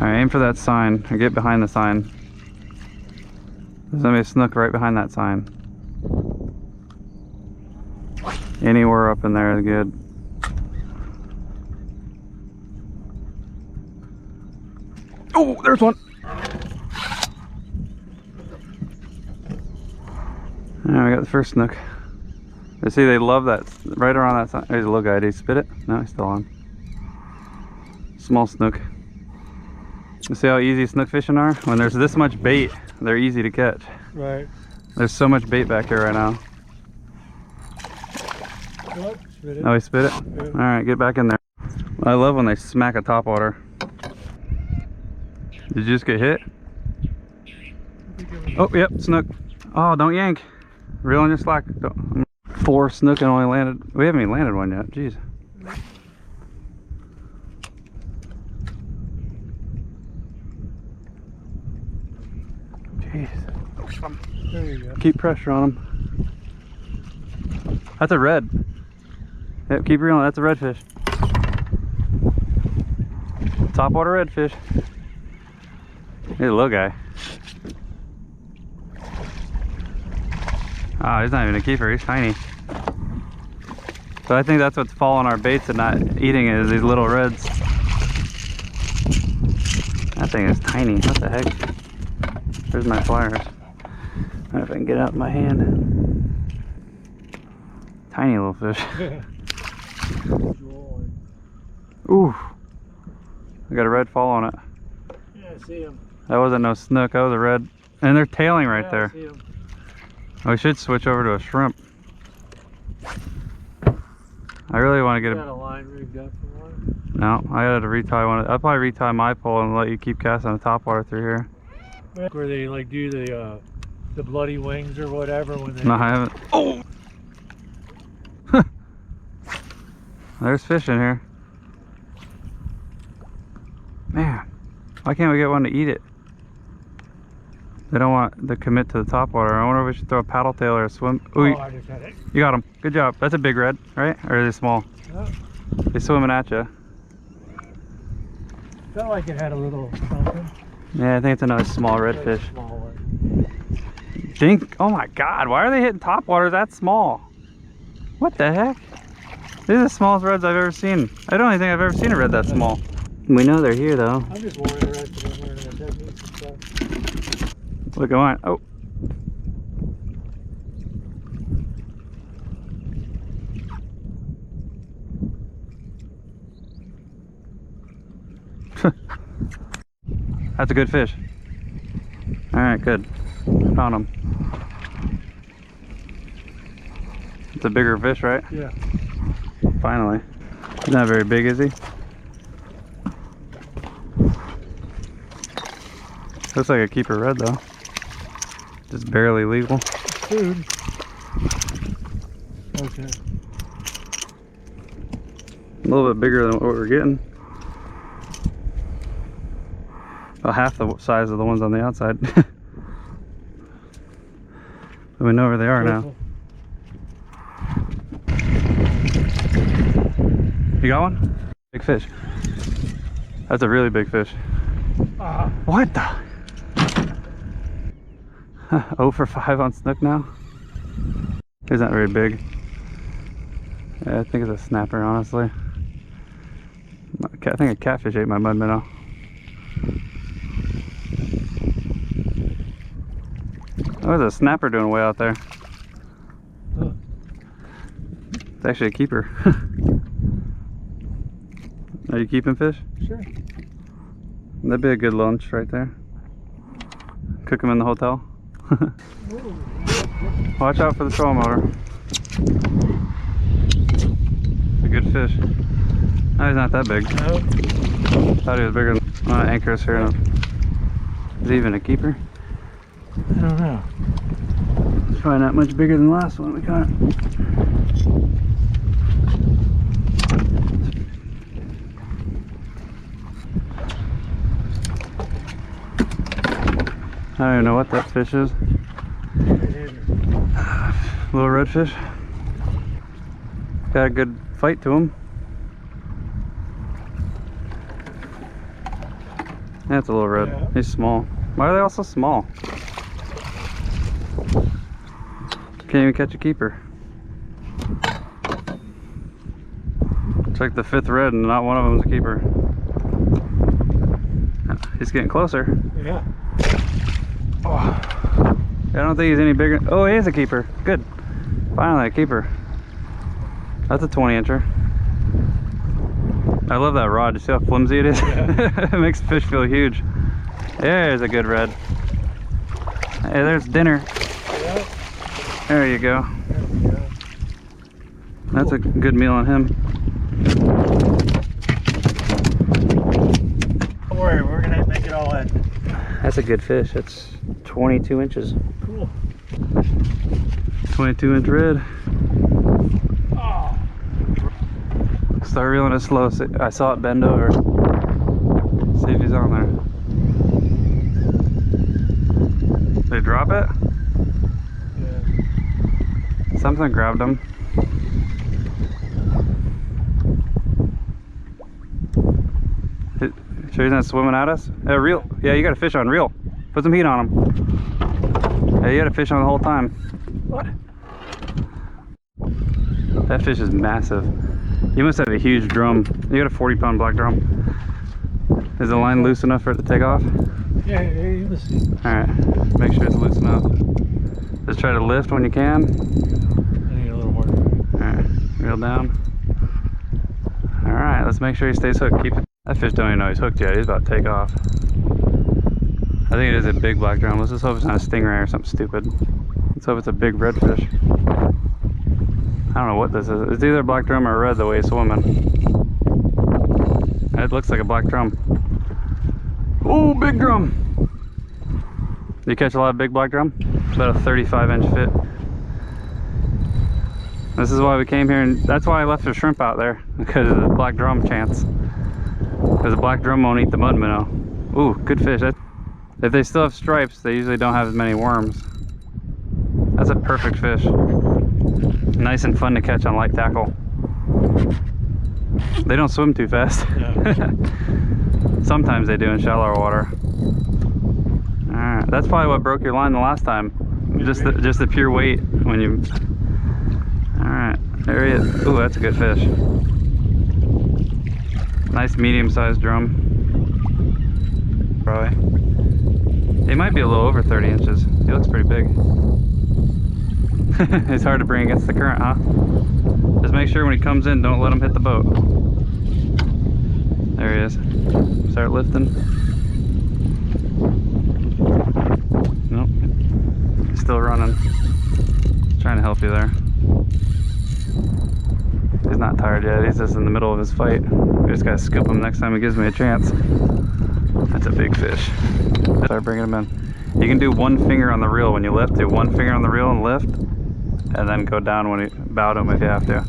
Alright, aim for that sign, or get behind the sign. There's gonna be a snook right behind that sign. Anywhere up in there is good. Oh, there's one! Alright, we got the first snook. You see, they love that, right around that sign. There's a little guy. Did he spit it? No, he's still on. Small snook. You see how easy snook fishing are? When there's this much bait, they're easy to catch. Right. There's so much bait back here right now. Oh, spit it. Oh, he spit it? Yeah. Alright, get back in there. I love when they smack a topwater. Did you just get hit? Oh, yep, snook. Oh, don't yank. Reel on your slack. Don't. 4 snook and only landed. We haven't even landed one yet. Jeez. Jeez. There you go. Keep pressure on them. That's a red. Yep, keep reeling. That's a redfish. Topwater redfish. He's a little guy. Oh, he's not even a keeper. He's tiny. So I think that's what's following our baits and not eating it, is these little reds. That thing is tiny. What the heck? There's my pliers. I don't know if I can get it out in my hand. Tiny little fish. Ooh. I got a red fall on it. Yeah, I see him. That wasn't no snook. That was a red. And they're tailing right Yeah, there. I see him. We should switch over to a shrimp. I really want to get Got a line rigged up for one. No, I gotta retie one. I'll probably retie my pole and let you keep casting the topwater through here. Where they like do the bloody wings or whatever when they. No, I haven't. Oh! There's fish in here. Man, why can't we get one to eat it? They don't want to commit to the topwater. I wonder if we should throw a paddle tail or a swim. Ooh, Oh, I just had it. you got him. Good job. That's a big red, right? Or are they small? Oh, They swimming at you. felt like it had a little something. Yeah, I think it's another small redfish. Small one. Dink! Oh my God! Why are they hitting topwaters that small? What the heck? These are the smallest reds I've ever seen. I don't even think I've ever seen a red that small. We know they're here though. I'm just more interested in learning the techniques and stuff. Look at mine. Oh. That's a good fish. Alright, good. Found him. It's a bigger fish, right? Yeah. Finally. He's not very big, is he? Looks like a keeper red though. Just barely legal. Food. Okay. A little bit bigger than what we're getting. About half the size of the ones on the outside. We know where they are now. You got one? Big fish. That's a really big fish. What the? 0 for 5 on snook now. He's not very big. Yeah, I think it's a snapper, honestly. I think a catfish ate my mud minnow. What is a snapper doing way out there? It's actually a keeper. Are you keeping fish? Sure. That'd be a good lunch right there. Cook them in the hotel. Watch out for the trolling motor. It's a good fish. No, he's not that big. No. Thought he was bigger than anchors here. Is he even a keeper? I don't know. It's probably not much bigger than the last one we caught. I don't even know what that fish is. Little redfish. Got a good fight to him. That's a little red. Yeah. He's small. Why are they all so small? Can't even catch a keeper. It's like the 5th red and not one of them's a keeper. He's getting closer. Yeah. Oh. I don't think he's any bigger. Oh, he is a keeper. Good. Finally a keeper. That's a 20-incher. I love that rod. You see how flimsy it is? Yeah. It makes fish feel huge. There's a good red. Hey, there's dinner. Yeah. There you go. There we go. That's a good meal on him. Don't worry, we're gonna make it all in. That's a good fish. That's 22 inches. Cool. 22-inch red. Oh. Start reeling it slow. I saw it bend over. See if he's on there. Did they drop it? Yeah. Something grabbed him. Sure he's not swimming at us? Reel. Yeah, you got a fish on. Reel. Put some heat on him. Yeah, you had a fish on the whole time. What? That fish is massive. You must have a huge drum. You got a 40-pound black drum. Is the line loose enough for it to take off? Yeah, you listen. Alright, make sure it's loose enough. Just try to lift when you can. I need a little more. Alright, reel down. Alright, let's make sure he stays hooked. Keep it. That fish don't even know he's hooked yet. He's about to take off. I think it is a big black drum. Let's just hope it's not a stingray or something stupid. Let's hope it's a big redfish. I don't know what this is. It's either a black drum or a red the way he's swimming. It looks like a black drum. Oh, big drum! Do you catch a lot of big black drum? It's about a 35-inch fit. This is why we came here, and that's why I left the shrimp out there, because of the black drum chance. Because the black drum won't eat the mud minnow. Ooh, good fish. If they still have stripes, they usually don't have as many worms. That's a perfect fish. Nice and fun to catch on light tackle. They don't swim too fast. Yeah. Sometimes they do in shallower water. Alright, that's probably what broke your line the last time. Just the pure weight when you... Alright, there he is. Ooh, that's a good fish. Nice medium-sized drum. Probably. He might be a little over 30 inches. He looks pretty big. It's hard to bring against the current, huh? Just make sure when he comes in, don't let him hit the boat. There he is. Start lifting. Nope. He's still running. Trying to help you there. He's not tired yet. He's just in the middle of his fight. We just gotta scoop him next time he gives me a chance. That's a big fish. Start bringing him in. You can do one finger on the reel when you lift. Do one finger on the reel and lift, and then go down when you bow to him if you have to.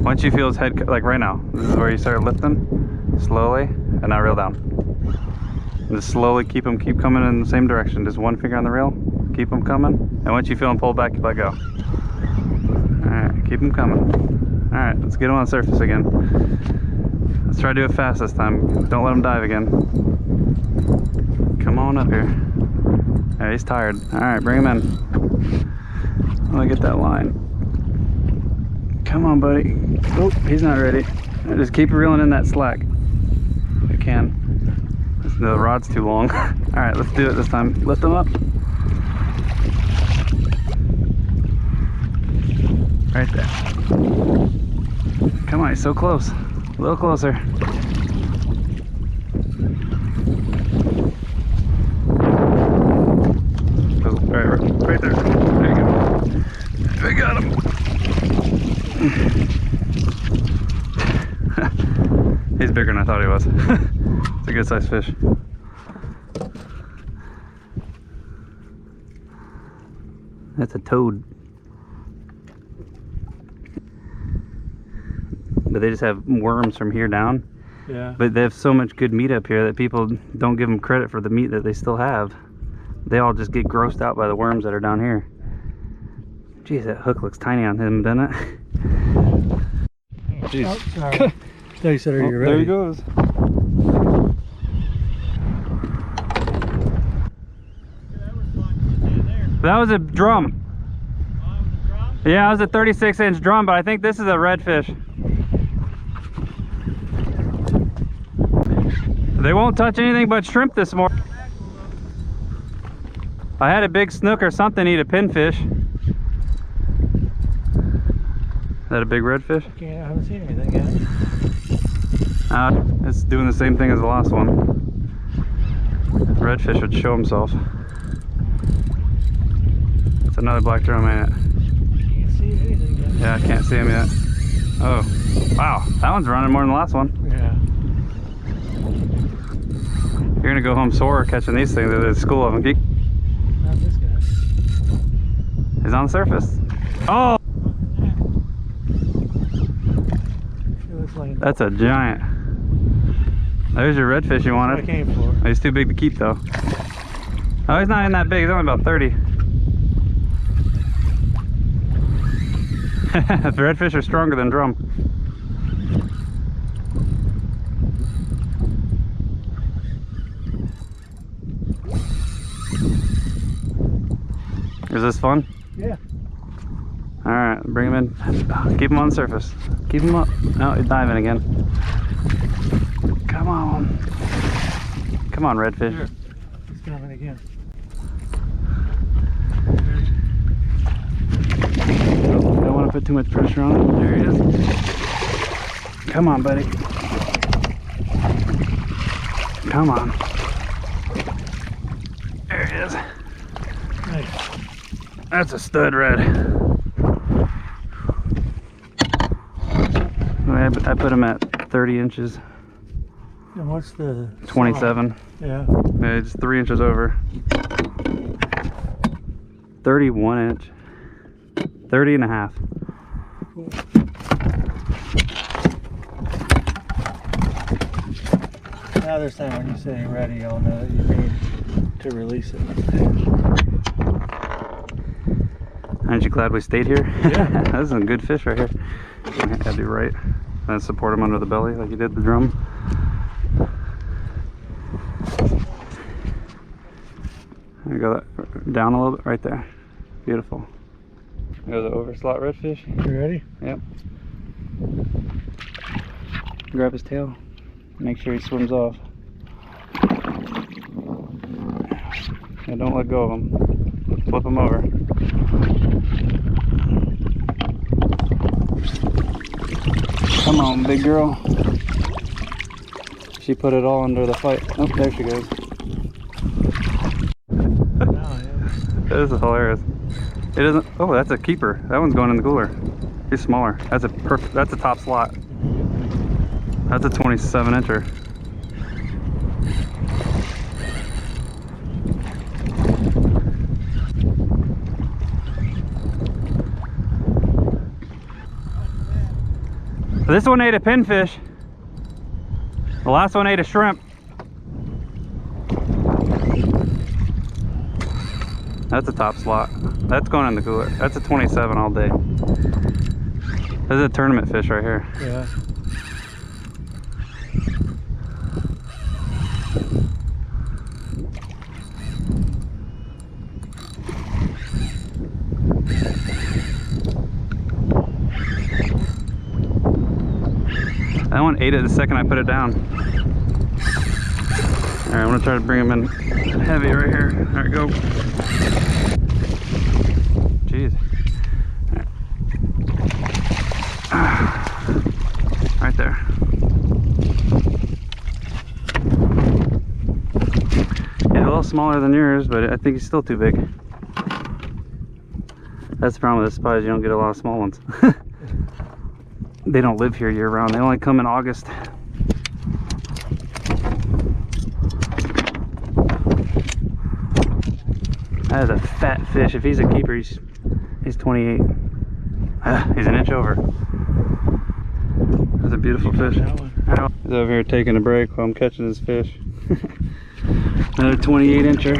Once you feel his head, like right now, this is where you start lifting slowly, and now reel down. And just slowly keep coming in the same direction. Just one finger on the reel, keep them coming, and once you feel them pull back, you let go. Alright, keep them coming. Alright, let's get them on the surface again. Let's try to do it fast this time. Don't let him dive again. Come on up here. Yeah, he's tired. Alright, bring him in. Let me get that line. Come on, buddy. Oh, he's not ready. Just keep reeling in that slack. If you can. The rod's too long. Alright, let's do it this time. Lift him up. Right there. Come on, he's so close. A little closer. Right there. There you go. We got him. He's bigger than I thought he was. It's a good sized fish. That's a toad. But they just have worms from here down. Yeah. But they have so much good meat up here that people don't give them credit for the meat that they still have. They all just get grossed out by the worms that are down here. Jeez, that hook looks tiny on him, doesn't it? Jeez. Oh, sorry. No, you said, are you ready? There he goes. That was a drum. Oh, it was a drum? Yeah, it was a 36-inch drum, but I think this is a redfish. They won't touch anything but shrimp this morning. I had a big snook or something eat a pinfish. Is that a big redfish? I haven't seen anything yet. It's doing the same thing as the last one. The redfish would show himself. It's another black drum, ain't it? Can't see anything yet. Yeah, I can't see him yet. Oh, wow. That one's running more than the last one. Yeah. You're gonna go home sore catching these things. There's a school of them. Not this guy. He's on the surface. Oh! It looks like That's a giant. There's your redfish you what I wanted. came for. He's too big to keep though. Oh, he's not even that big. He's only about 30. The redfish are stronger than drum. Is this fun? Yeah. All right, bring him in. Keep him on the surface. Keep him up. No, he's diving again. Come on. Come on, redfish. Here. He's coming again. Don't want to put too much pressure on him. There he is. Come on, buddy. Come on. There he is. Nice. That's a stud red. I put him at 30 inches. And what's the 27. size? Yeah. Yeah, it's 3 inches over. 31 inch. 30 and a half. Cool. Now this time when you say ready, I'll know that you mean to release it. Aren't you glad we stayed here? Yeah. That's some good fish right here. I'd do right. And support him under the belly like you did the drum. There you go, that down a little bit right there. Beautiful. There's the overslot redfish. You ready? Yep. Grab his tail. Make sure he swims off. And don't let go of him. Flip him over. Come on, big girl. She put it all under the fight. Oh, there she goes. This is hilarious. It isn't. Oh, that's a keeper. That one's going in the cooler. He's smaller. That's a perfect. That's a top slot. That's a 27 incher. This one ate a pinfish. The last one ate a shrimp. That's a top slot. That's going in the cooler. That's a 27 all day. This is a tournament fish right here. Yeah. That one ate it the second I put it down. All right, I'm gonna try to bring him in heavy right here. There we go. Jeez. Right there. Yeah, a little smaller than yours, but I think he's still too big. That's the problem with this spot is you don't get a lot of small ones. They don't live here year round. They only come in August. That is a fat fish. If he's a keeper, he's 28. He's an inch over. That's a beautiful fish. He's over here taking a break while I'm catching his fish. Another 28 incher.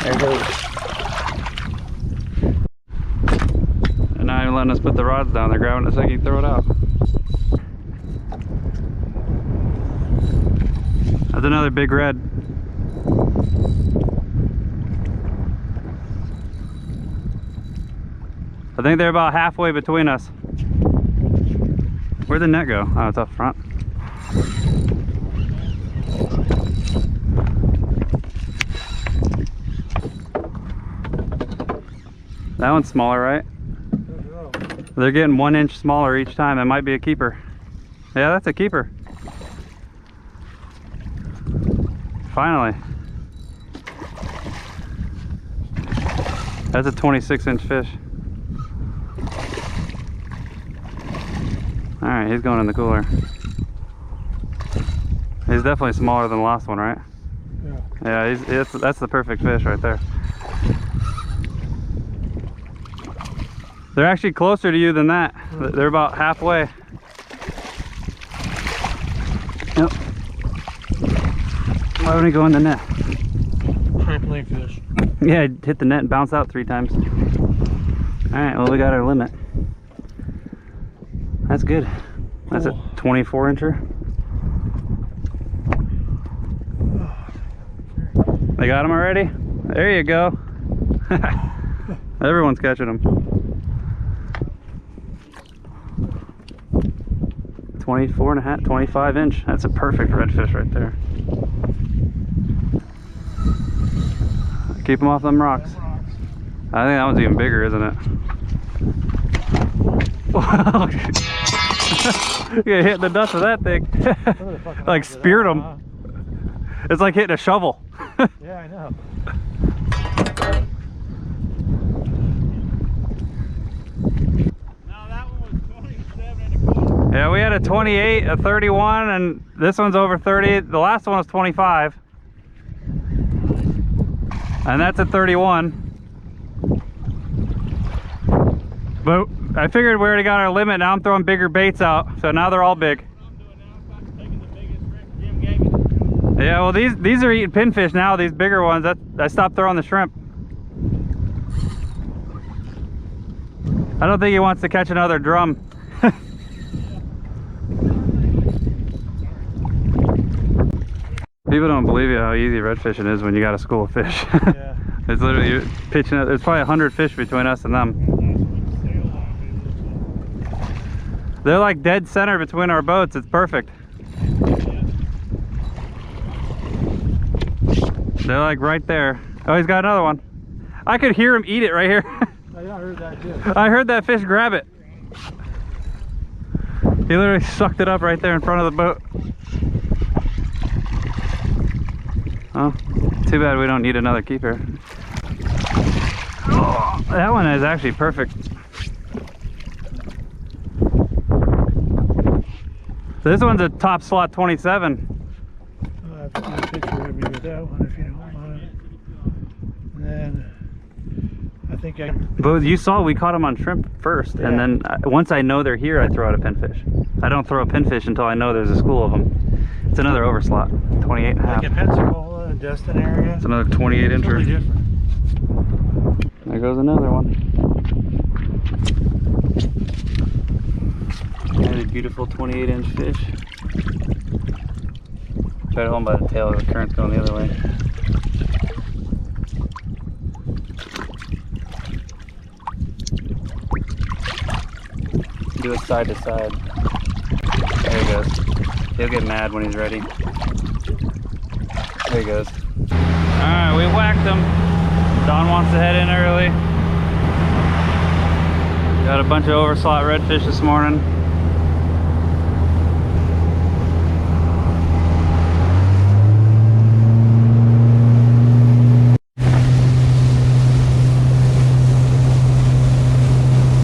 There goes. And now you're letting us put the rods down. They're grabbing it so you can throw it out. That's another big red. I think they're about halfway between us. Where'd the net go? Oh, it's up front. That one's smaller, right? They're getting 1 inch smaller each time. It might be a keeper. Yeah, that's a keeper. Finally. That's a 26-inch fish. Alright, he's going in the cooler. He's definitely smaller than the last one, right? Yeah. Yeah, that's the perfect fish right there. They're actually closer to you than that. They're about halfway. Yep. Why would he go in the net? Trampoline fish. Yeah, hit the net and bounce out 3 times. Alright, well we got our limit. That's good. That's a 24-incher. They got him already? There you go. Everyone's catching them. 24.5, 25-inch. That's a perfect redfish right there. Keep them off them rocks. I think that one's even bigger, isn't it? You hit the dust of that thing. Like speared them. It's like hitting a shovel. Yeah, I know. Yeah, we had a 28, a 31, and this one's over 30. The last one was 25. And that's a 31. But I figured we already got our limit. Now I'm throwing bigger baits out. So now they're all big. Yeah, well these are eating pinfish now, these bigger ones. I stopped throwing the shrimp. I don't think he wants to catch another drum. People don't believe you how easy redfishing is when you got a school of fish. Yeah. It's literally, you're pitching it. There's probably 100 fish between us and them. They're like dead center between our boats. It's perfect. They're like right there. Oh, he's got another one. I could hear him eat it right here. I heard that too. I heard that fish grab it. He literally sucked it up right there in front of the boat. Oh, too bad we don't need another keeper. Oh, that one is actually perfect. So this one's a top slot 27. I'll have to do a picture of you with that one if you don't mind. And then I think I... But you saw we caught them on shrimp first, yeah. And then once I know they're here, I throw out a pinfish. I don't throw a pinfish until I know there's a school of them. It's another overslot, 28 and a half. Like in Pensacola and Destin area. It's another 28 incher. Totally different. There goes another one. There's a beautiful 28-inch fish. Try to hold him by the tail, the current's going the other way. Do it side to side. There he goes. He'll get mad when he's ready. There he goes. Alright, we whacked him. Don wants to head in early. Got a bunch of overslot redfish this morning.